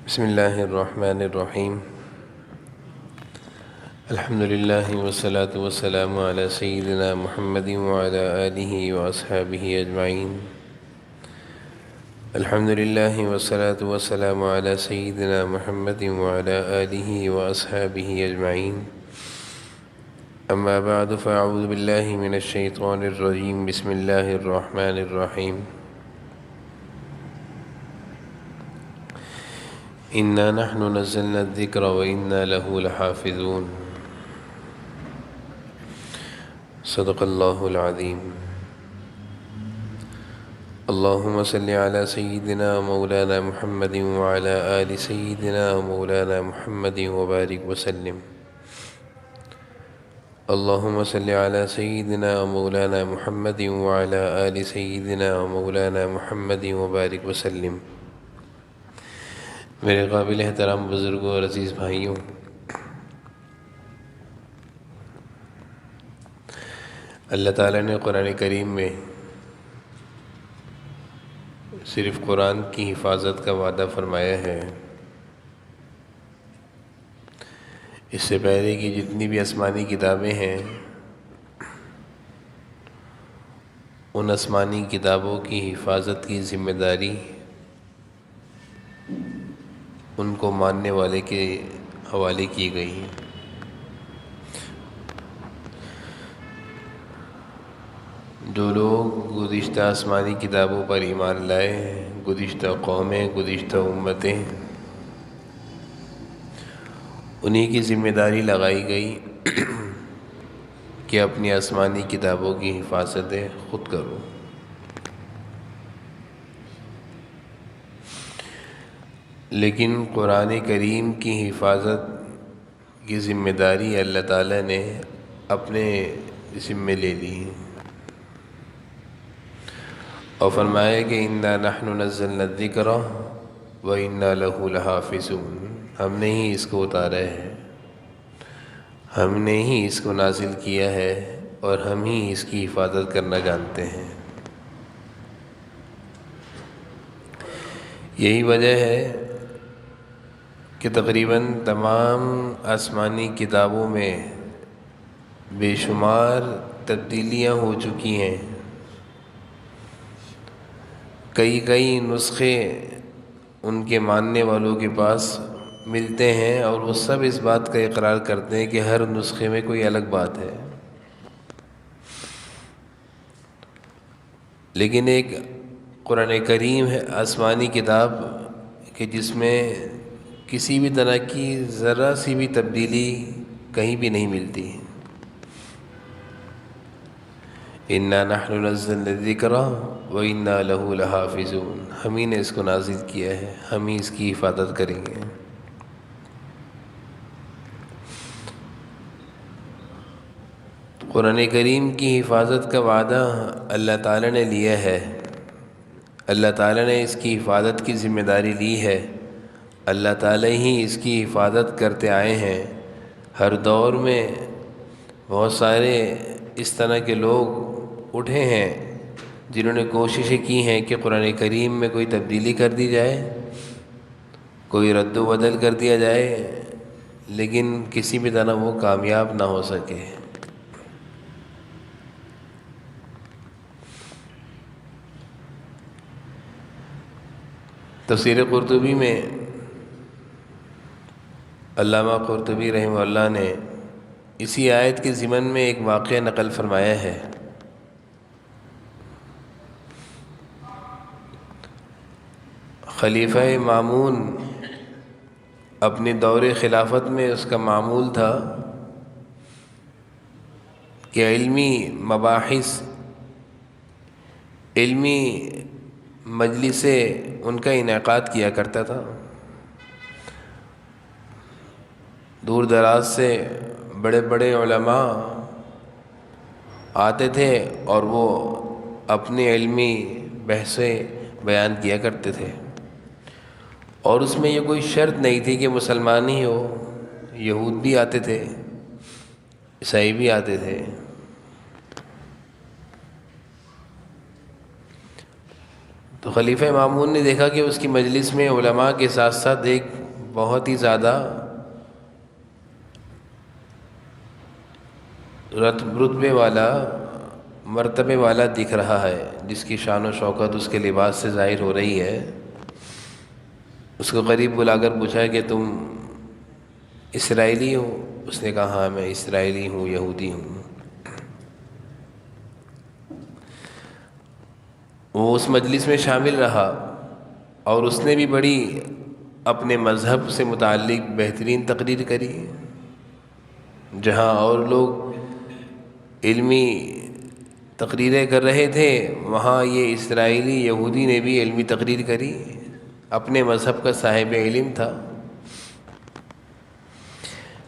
بسم اللہ الرحمن الرحیم الحمد للہ والصلاة والسلام علی سیدنا محمد وعلی آلہ واصحابہ اجمعین۔ الحمد للہ والصلاة والسلام علی سیدنا محمد وعلی آلہ واصحابہ اجمعین۔ اما بعد فاعوذ باللہ من الشیطان الرجیم۔ بسم اللہ الرحمن الرحیم۔ انا نحن نزلنا الذکر وانا له لحافظون۔ صدق اللہ العظیم۔ اللہم صل علی سیدنا مولانا محمد وعلی آل سیدنا مولانا محمد وبارک وسلم۔ اللہم صل علی سیدنا مولانا محمد وعلی آل سیدنا مولانا محمد وبارک وسلم۔ میرے قابل احترام بزرگوں اور عزیز بھائیوں، اللہ تعالیٰ نے قرآن کریم میں صرف قرآن کی حفاظت کا وعدہ فرمایا ہے۔ اس سے پہلے کی جتنی بھی آسمانی کتابیں ہیں، ان آسمانی کتابوں کی حفاظت کی ذمہ داری ان کو ماننے والے کے حوالے کی گئی ہے۔ جو لوگ گزشتہ آسمانی کتابوں پر ایمان لائے ہیں، گزشتہ قومیں، گزشتہ امتیں، انہی کی ذمہ داری لگائی گئی کہ اپنی آسمانی کتابوں کی حفاظتیں خود کرو۔ لیکن قرآن کریم کی حفاظت کی ذمہ داری اللہ تعالیٰ نے اپنے ذمے لے لی اور فرمایا کہ انا نحن نزلنا الذکر وانا لہ لحافظون۔ ہم نے ہی اس کو اتارا ہے، ہم نے ہی اس کو نازل کیا ہے اور ہم ہی اس کی حفاظت کرنا جانتے ہیں۔ یہی وجہ ہے کہ تقریباً تمام آسمانی کتابوں میں بے شمار تبدیلیاں ہو چکی ہیں۔ کئی نسخے ان کے ماننے والوں کے پاس ملتے ہیں اور وہ سب اس بات کا اقرار کرتے ہیں کہ ہر نسخے میں کوئی الگ بات ہے، لیکن ایک قرآن کریم ہے آسمانی کتاب کہ جس میں کسی بھی طرح کی ذرا سی بھی تبدیلی کہیں بھی نہیں ملتی۔ انا نحن نزلنا الذکر وانا لہ لحافظون۔ ہم ہی نے اس کو نازل کیا ہے، ہم ہی اس کی حفاظت کریں گے۔ قرآن کریم کی حفاظت کا وعدہ اللہ تعالیٰ نے لیا ہے، اللہ تعالیٰ نے اس کی حفاظت کی ذمہ داری لی ہے، اللہ تعالیٰ ہی اس کی حفاظت کرتے آئے ہیں۔ ہر دور میں بہت سارے اس طرح کے لوگ اٹھے ہیں جنہوں نے کوششیں کی ہیں کہ قرآن کریم میں کوئی تبدیلی کر دی جائے، کوئی رد و بدل کر دیا جائے، لیکن کسی بھی طرح وہ کامیاب نہ ہو سکے۔ تفسیر قرطبی میں علامہ قرطبی رحمہ اللہ نے اسی آیت کے ضمن میں ایک واقعہ نقل فرمایا ہے۔ خلیفہ مامون اپنے دور خلافت میں اس کا معمول تھا کہ علمی مباحث، علمی مجلسیں ان کا انعقاد کیا کرتا تھا۔ دور دراز سے بڑے بڑے علماء آتے تھے اور وہ اپنی علمی بحثیں بیان کیا کرتے تھے، اور اس میں یہ کوئی شرط نہیں تھی کہ مسلمان ہی ہو، یہود بھی آتے تھے، عیسائی بھی آتے تھے۔ تو خلیفہ مامون نے دیکھا کہ اس کی مجلس میں علماء کے ساتھ ساتھ ایک بہت ہی زیادہ رتبے والا، مرتبے والا دکھ رہا ہے، جس کی شان و شوکت اس کے لباس سے ظاہر ہو رہی ہے۔ اس کو قریب بلا کر پوچھا کہ تم اسرائیلی ہو؟ اس نے کہا ہاں میں اسرائیلی ہوں، یہودی ہوں۔ وہ اس مجلس میں شامل رہا اور اس نے بھی بڑی اپنے مذہب سے متعلق بہترین تقریر کری۔ جہاں اور لوگ علمی تقریریں کر رہے تھے، وہاں یہ اسرائیلی یہودی نے بھی علمی تقریر کری، اپنے مذہب کا صاحب علم تھا۔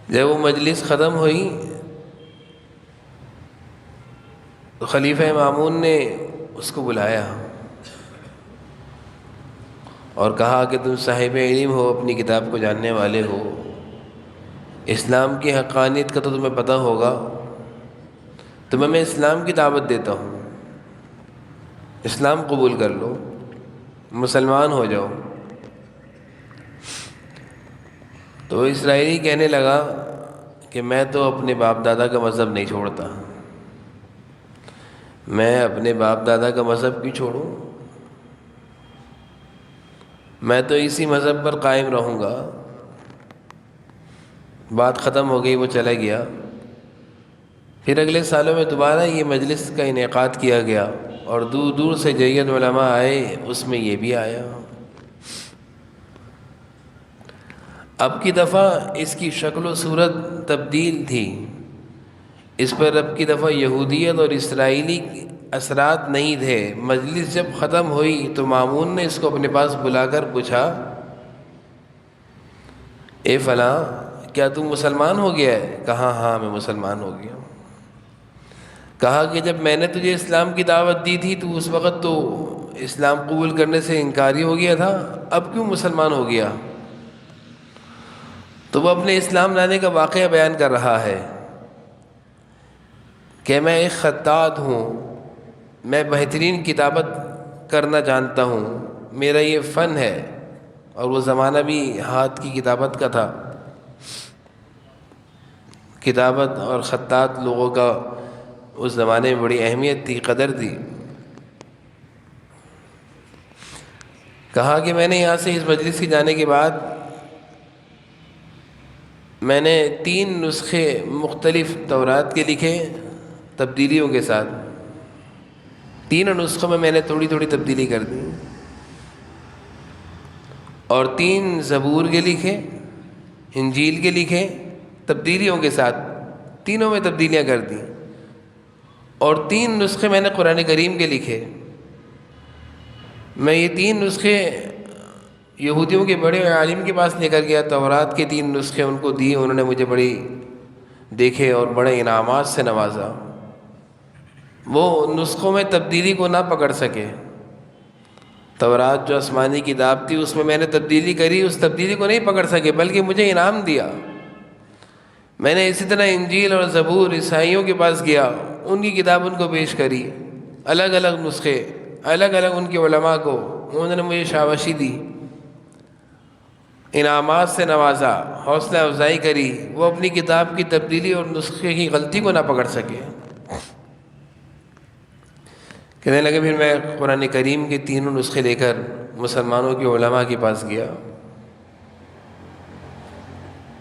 جب وہ مجلس ختم ہوئی تو خلیفہ مامون نے اس کو بلایا اور کہا کہ تم صاحب علم ہو، اپنی کتاب کو جاننے والے ہو، اسلام کی حقانیت کا تو تمہیں پتہ ہوگا، تمہیں میں اسلام کی دعوت دیتا ہوں، اسلام قبول کر لو، مسلمان ہو جاؤ۔ تو اسرائیلی کہنے لگا کہ میں تو اپنے باپ دادا کا مذہب نہیں چھوڑتا، میں اپنے باپ دادا کا مذہب کیوں چھوڑوں، میں تو اسی مذہب پر قائم رہوں گا۔ بات ختم ہو گئی، وہ چلا گیا۔ پھر اگلے سالوں میں دوبارہ یہ مجلس کا انعقاد کیا گیا اور دور دور سے جید علماء آئے، اس میں یہ بھی آیا۔ اب کی دفعہ اس کی شکل و صورت تبدیل تھی، اس پر اب کی دفعہ یہودیت اور اسرائیلی اثرات نہیں تھے۔ مجلس جب ختم ہوئی تو مامون نے اس کو اپنے پاس بلا کر پوچھا، اے فلاں کیا تم مسلمان ہو گیا ہے؟ کہا ہاں میں مسلمان ہو گیا۔ کہا کہ جب میں نے تجھے اسلام کی دعوت دی تھی تو اس وقت تو اسلام قبول کرنے سے انکاری ہو گیا تھا، اب کیوں مسلمان ہو گیا؟ تو وہ اپنے اسلام لانے کا واقعہ بیان کر رہا ہے کہ میں ایک خطاط ہوں، میں بہترین کتابت کرنا جانتا ہوں، میرا یہ فن ہے۔ اور وہ زمانہ بھی ہاتھ کی کتابت کا تھا، کتابت اور خطاط لوگوں کا اس زمانے میں بڑی اہمیت تھی، قدر تھی۔ کہا کہ میں نے یہاں سے اس مجلس کے جانے کے بعد میں نے 3 نسخے مختلف تورات کے لکھے تبدیلیوں کے ساتھ، تینوں نسخوں میں نے تھوڑی تھوڑی تبدیلی کر دی، اور 3 زبور کے لکھے، انجیل کے لکھے تبدیلیوں کے ساتھ، تینوں میں تبدیلیاں کر دیں، اور 3 نسخے میں نے قرآن کریم کے لکھے۔ میں یہ 3 نسخے یہودیوں کے بڑے عالم کے پاس لے کر گیا، تورات کے 3 نسخے ان کو دیے، انہوں نے مجھے بڑی دیکھے اور بڑے انعامات سے نوازا۔ وہ نسخوں میں تبدیلی کو نہ پکڑ سکے۔ تورات جو آسمانی کتاب تھی اس میں نے تبدیلی کری، اس تبدیلی کو نہیں پکڑ سکے بلکہ مجھے انعام دیا۔ میں نے اسی طرح انجیل اور زبور عیسائیوں کے پاس گیا، ان کی کتاب ان کو پیش کری، الگ الگ نسخے، الگ الگ ان کے علماء کو، انہوں نے مجھے شاباشی دی، انعامات سے نوازا، حوصلہ افزائی کری۔ وہ اپنی کتاب کی تبدیلی اور نسخے کی غلطی کو نہ پکڑ سکے۔ کہنے لگے پھر میں قرآن کریم کے 3 نسخے لے کر مسلمانوں کے علماء کے پاس گیا۔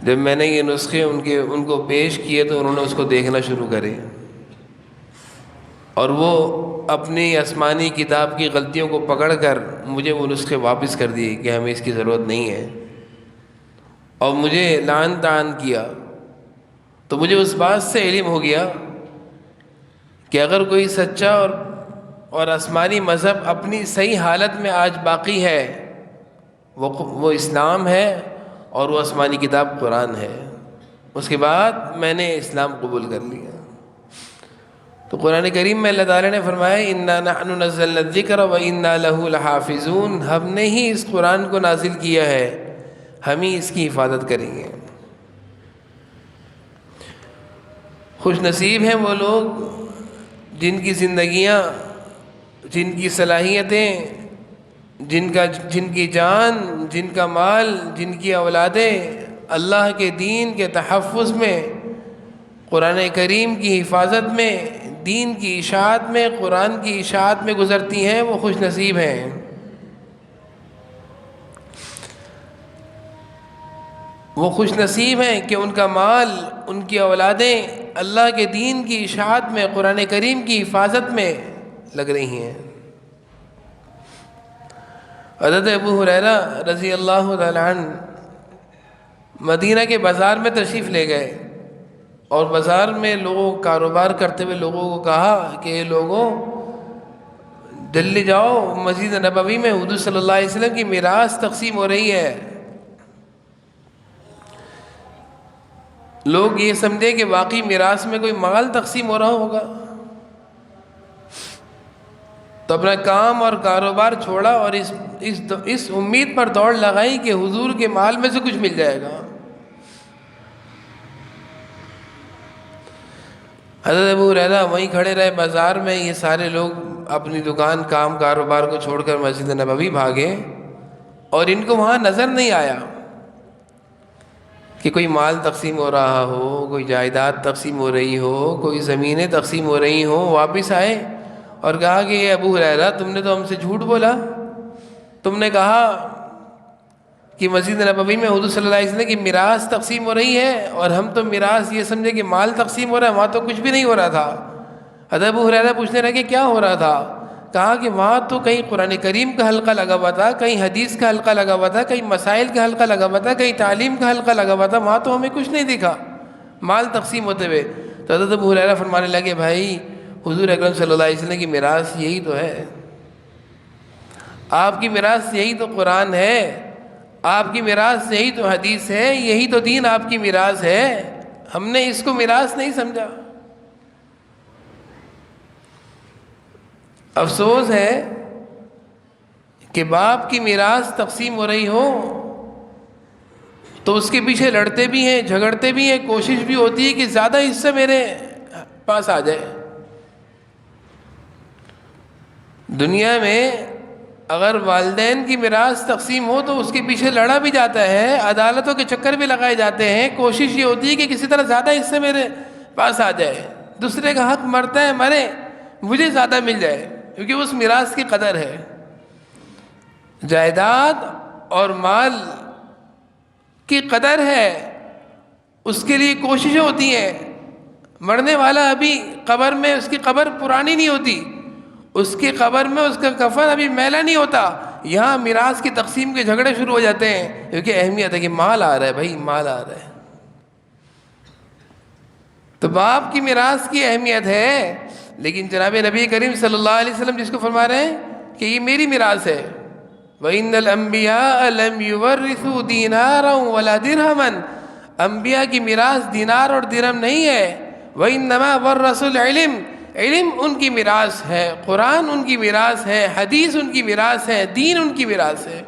جب میں نے یہ نسخے ان کو پیش کیے تو انہوں نے اس کو دیکھنا شروع کرے، اور وہ اپنی آسمانی کتاب کی غلطیوں کو پکڑ کر مجھے وہ نسخے واپس کر دیے کہ ہمیں اس کی ضرورت نہیں ہے، اور مجھے لعن طعن کیا۔ تو مجھے اس بات سے علم ہو گیا کہ اگر کوئی سچا اور آسمانی مذہب اپنی صحیح حالت میں آج باقی ہے، وہ اسلام ہے اور وہ آسمانی کتاب قرآن ہے۔ اس کے بعد میں نے اسلام قبول کر لیا۔ تو قرآن کریم میں اللہ تعالیٰ نے فرمایا اِنَّا نَحْنُ نَزَّلْنَا الذِّكْرَ وَإِنَّا لَهُ لَحَافِظُونَ، ہم نے ہی اس قرآن کو نازل کیا ہے، ہم ہی اس کی حفاظت کریں گے۔ خوش نصیب ہیں وہ لوگ جن کی زندگیاں، جن کی صلاحیتیں جن کی جان، جن کا مال، جن کی اولادیں اللہ کے دین کے تحفظ میں، قرآن کریم کی حفاظت میں، دین کی اشاعت میں، قرآن کی اشاعت میں گزرتی ہیں، وہ خوش نصیب ہیں۔ وہ خوش نصیب ہیں کہ ان کا مال، ان کی اولادیں اللہ کے دین کی اشاعت میں، قرآن کریم کی حفاظت میں لگ رہی ہیں۔ حضرت ابو ہریرہ رضی اللہ تعالی عنہ مدینہ کے بازار میں تشریف لے گئے اور بازار میں لوگوں کاروبار کرتے ہوئے لوگوں کو کہا کہ لوگوں جلدی جاؤ، مسجد نبوی میں حضور صلی اللہ علیہ وسلم کی میراث تقسیم ہو رہی ہے۔ لوگ یہ سمجھے کہ واقعی میراث میں کوئی مال تقسیم ہو رہا ہوگا، تو اپنا کام اور کاروبار چھوڑا اور اس امید پر دوڑ لگائی کہ حضور کے مال میں سے کچھ مل جائے گا۔ حضرت ابو ہریرہ وہیں کھڑے رہے بازار میں، یہ سارے لوگ اپنی دکان، کام، کاروبار کو چھوڑ کر مسجد نبوی بھاگے، اور ان کو وہاں نظر نہیں آیا کہ کوئی مال تقسیم ہو رہا ہو، کوئی جائیداد تقسیم ہو رہی ہو، کوئی زمینیں تقسیم ہو رہی ہوں۔ واپس آئے اور کہا کہ یہ ابو ہریرہ، تم نے تو ہم سے جھوٹ بولا، تم نے کہا کہ مسجد نبوی میں حضور صلی اللہ علیہ وسلم کی میراث تقسیم ہو رہی ہے، اور ہم تو میراث یہ سمجھے کہ مال تقسیم ہو رہا ہے، وہاں تو کچھ بھی نہیں ہو رہا تھا۔ حضرت ابو ہریرہ پوچھنے لگے کیا ہو رہا تھا؟ کہا کہ وہاں تو کہیں قرآن کریم کا حلقہ لگا ہوا تھا، کہیں حدیث کا حلقہ لگا ہوا تھا، کہیں مسائل کا حلقہ لگا ہوا تھا، کہیں تعلیم کا حلقہ لگا ہوا تھا، وہاں تو ہمیں کچھ نہیں دکھا مال تقسیم ہوتے ہوئے۔ تو حضرت ابو ہریرہ فرمانے لگے بھائی، حضور اکرم صلی اللہ علیہ وسلم کی میراث یہی تو ہے، آپ کی میراث یہی تو قرآن ہے، آپ کی میراث یہی تو حدیث ہے، یہی تو دین آپ کی میراث ہے، ہم نے اس کو میراث نہیں سمجھا۔ افسوس ہے کہ باپ کی میراث تقسیم ہو رہی ہو تو اس کے پیچھے لڑتے بھی ہیں، جھگڑتے بھی ہیں، کوشش بھی ہوتی ہے کہ زیادہ حصہ میرے پاس آ جائے۔ دنیا میں اگر والدین کی میراث تقسیم ہو تو اس کے پیچھے لڑا بھی جاتا ہے، عدالتوں کے چکر بھی لگائے جاتے ہیں، کوشش یہ ہوتی ہے کہ کسی طرح زیادہ حصہ میرے پاس آ جائے، دوسرے کا حق مرتا ہے مرے، مجھے زیادہ مل جائے، کیونکہ اس میراث کی قدر ہے۔ جائیداد اور مال کی قدر ہے، اس کے لیے کوششیں ہوتی ہیں۔ مرنے والا ابھی قبر میں، اس کی قبر پرانی نہیں ہوتی، اس کی قبر میں اس کا کفن ابھی میلا نہیں ہوتا، یہاں میراث کی تقسیم کے جھگڑے شروع ہو جاتے ہیں، کیونکہ اہمیت ہے کہ مال آ رہا ہے، بھائی مال آ رہا ہے۔ تو باپ کی میراث کی اہمیت ہے، لیکن جناب نبی کریم صلی اللہ علیہ وسلم جس کو فرما رہے ہیں کہ یہ میری میراث ہے، وَإِنَّ الْأَنْبِيَاءَ لَمْ يُوَرِّثُوا دِينَارًا وَلَا دِرْهَمًا، انبیاء کی میراث دینار اور درہم نہیں ہے، وَإِنَّمَا وَرَّثُوا الْعِلْمَ، علم ان کی میراث ہے، قرآن ان کی میراث ہے، حدیث ان کی میراث ہے، دین ان کی میراث ہے۔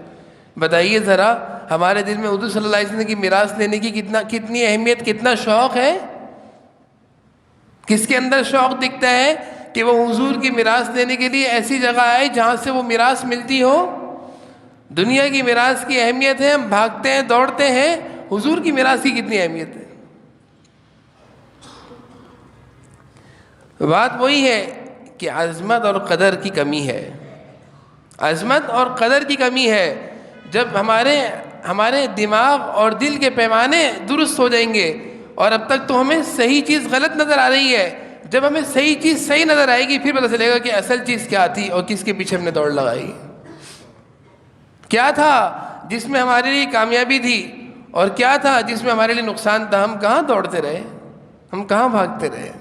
بتائیے ذرا ہمارے دل میں حضور صلی اللہ علیہ وسلم کی میراث لینے کی کتنی اہمیت، کتنا شوق ہے؟ کس کے اندر شوق دکھتا ہے کہ وہ حضور کی میراث لینے کے لیے ایسی جگہ آئے جہاں سے وہ میراث ملتی ہو؟ دنیا کی میراث کی اہمیت ہے، ہم بھاگتے ہیں، دوڑتے ہیں، حضور کی میراث کی کتنی اہمیت ہے؟ بات وہی ہے کہ عظمت اور قدر کی کمی ہے، عظمت اور قدر کی کمی ہے۔ جب ہمارے دماغ اور دل کے پیمانے درست ہو جائیں گے، اور اب تک تو ہمیں صحیح چیز غلط نظر آ رہی ہے، جب ہمیں صحیح چیز صحیح نظر آئے گی پھر پتہ چلے گا کہ اصل چیز کیا تھی اور کس کے پیچھے ہم نے دوڑ لگائی، کیا تھا جس میں ہمارے لیے کامیابی تھی اور کیا تھا جس میں ہمارے لیے نقصان تھا۔ ہم کہاں دوڑتے رہے، ہم کہاں بھاگتے رہے،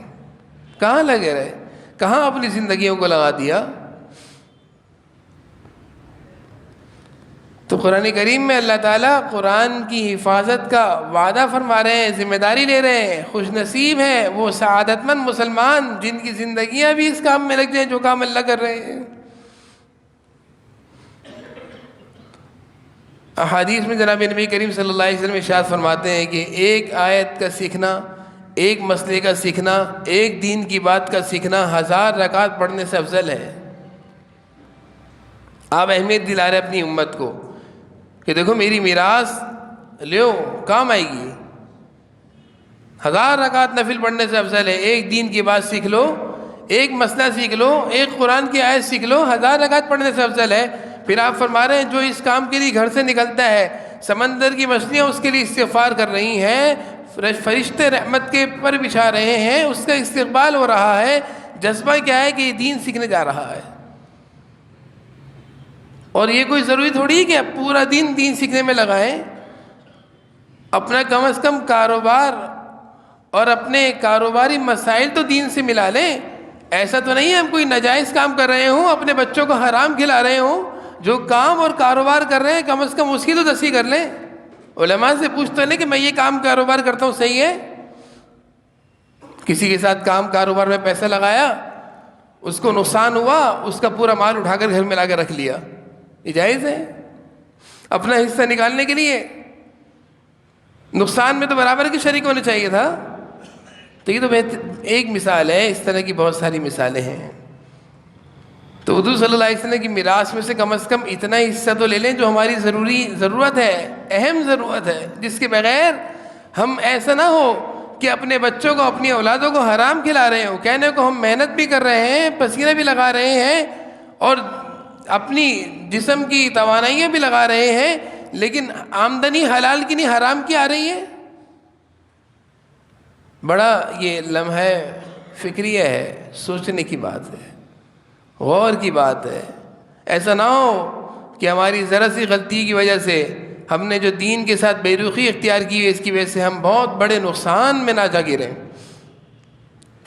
کہاں لگے رہے، کہاں اپنی زندگیوں کو لگا دیا۔ تو قرآن کریم میں اللہ تعالیٰ قرآن کی حفاظت کا وعدہ فرما رہے ہیں، ذمہ داری لے رہے ہیں۔ خوش نصیب ہیں وہ سعادت مند مسلمان جن کی زندگیاں بھی اس کام میں لگ جائیں جو کام اللہ کر رہے ہیں۔ احادیث میں جناب نبی کریم صلی اللہ علیہ وسلم ارشاد فرماتے ہیں کہ ایک آیت کا سیکھنا، ایک مسئلے کا سیکھنا، ایک دین کی بات کا سیکھنا 1000 رکعت پڑھنے سے افضل ہے۔ آپ اہمیت دلا رہے اپنی امت کو کہ دیکھو میری میراث لیو، کام آئے گی۔ 1000 رکعت نفل پڑھنے سے افضل ہے ایک دین کی بات سیکھ لو، ایک مسئلہ سیکھ لو، ایک قرآن کی آیت سیکھ لو، 1000 رکعت پڑھنے سے افضل ہے۔ پھر آپ فرما رہے ہیں جو اس کام کے لیے گھر سے نکلتا ہے، سمندر کی مچھلیاں اس کے لیے استغفار کر رہی ہیں، فرشتے رحمت کے پر بچھا رہے ہیں، اس کا استقبال ہو رہا ہے۔ جذبہ کیا ہے کہ یہ دین سیکھنے جا رہا ہے۔ اور یہ کوئی ضروری تھوڑی ہے کہ آپ پورا دین سیکھنے میں لگائیں، اپنا کم از کم کاروبار اور اپنے کاروباری مسائل تو دین سے ملا لیں۔ ایسا تو نہیں ہے ہم کوئی ناجائز کام کر رہے ہوں، اپنے بچوں کو حرام کھلا رہے ہوں، جو کام اور کاروبار کر رہے ہیں کم از کم اس کی تو تصحیح کر لیں۔ علماء سے پوچھتے لیں کہ میں یہ کام کاروبار کرتا ہوں، صحیح ہے؟ کسی کے ساتھ کام کاروبار میں پیسہ لگایا، اس کو نقصان ہوا، اس کا پورا مال اٹھا کر گھر میں لا کے رکھ لیا، یہ جائز ہے؟ اپنا حصہ نکالنے کے لیے نقصان میں تو برابر کی شریک ہونا چاہیے تھا۔ تو یہ تو ایک مثال ہے، اس طرح کی بہت ساری مثالیں ہیں۔ تو حضور صلی اللہ علیہ وسلم کی میراث میں سے کم از کم اتنا حصہ تو لے لیں جو ہماری ضرورت ہے، اہم ضرورت ہے، جس کے بغیر ہم ایسا نہ ہو کہ اپنے بچوں کو، اپنی اولادوں کو حرام کھلا رہے ہوں۔ کہنے کو ہم محنت بھی کر رہے ہیں، پسینہ بھی لگا رہے ہیں اور اپنی جسم کی توانائیاں بھی لگا رہے ہیں، لیکن آمدنی حلال کی نہیں حرام کی آ رہی ہے۔ بڑا یہ لمحہ فکریہ ہے، سوچنے کی بات ہے، غور کی بات ہے۔ ایسا نہ ہو کہ ہماری ذرا سی غلطی کی وجہ سے ہم نے جو دین کے ساتھ بے رخی اختیار کی ہے، اس کی وجہ سے ہم بہت بڑے نقصان میں نہ جا گریں۔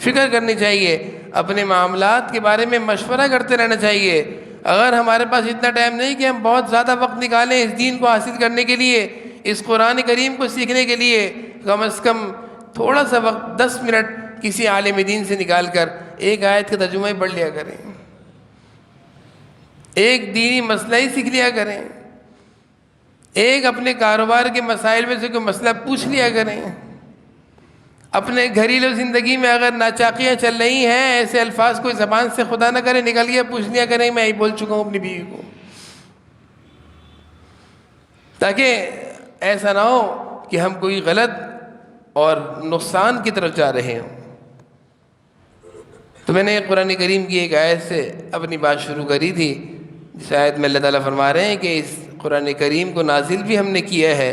فکر کرنی چاہیے، اپنے معاملات کے بارے میں مشورہ کرتے رہنا چاہیے۔ اگر ہمارے پاس اتنا ٹائم نہیں کہ ہم بہت زیادہ وقت نکالیں اس دین کو حاصل کرنے کے لیے، اس قرآن کریم کو سیکھنے کے لیے، کم از کم تھوڑا سا وقت 10 منٹ کسی عالم دین سے نکال کر ایک آیت کا ترجمہ ہی پڑھ لیا کریں، ایک دینی مسئلہ ہی سیکھ لیا کریں، ایک اپنے کاروبار کے مسائل میں سے کوئی مسئلہ پوچھ لیا کریں۔ اپنے گھریلو زندگی میں اگر ناچاقیاں چل رہی ہیں، ایسے الفاظ کوئی زبان سے خدا نہ کرے نکل گیا، پوچھ لیا کریں میں یہی بول چکا ہوں اپنی بیوی کو، تاکہ ایسا نہ ہو کہ ہم کوئی غلط اور نقصان کی طرف جا رہے ہوں۔ تو میں نے قرآن کریم کی ایک آیت سے اپنی بات شروع کری تھی، جس آیت میں اللہ تعالیٰ فرما رہے ہیں کہ اس قرآن کریم کو نازل بھی ہم نے کیا ہے،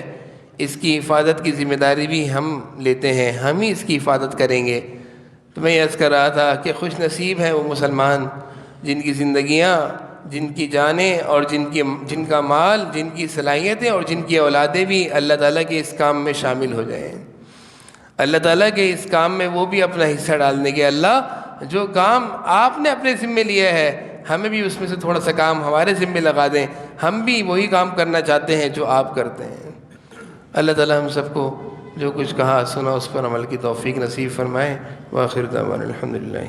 اس کی حفاظت کی ذمہ داری بھی ہم لیتے ہیں، ہم ہی اس کی حفاظت کریں گے۔ تو میں یہ عرض کر رہا تھا کہ خوش نصیب ہیں وہ مسلمان جن کی زندگیاں، جن کی جانیں اور جن کا مال، جن کی صلاحیتیں اور جن کی اولادیں بھی اللہ تعالیٰ کے اس کام میں شامل ہو جائیں، اللہ تعالیٰ کے اس کام میں وہ بھی اپنا حصہ ڈال دیں گے۔ اللہ جو کام آپ نے اپنے ذمے لیا ہے، ہمیں بھی اس میں سے تھوڑا سا کام ہمارے ذمے لگا دیں، ہم بھی وہی کام کرنا چاہتے ہیں جو آپ کرتے ہیں۔ اللہ تعالیٰ ہم سب کو جو کچھ کہا سنا اس پر عمل کی توفیق نصیب فرمائے۔ وآخر دعوانا الحمدللہ۔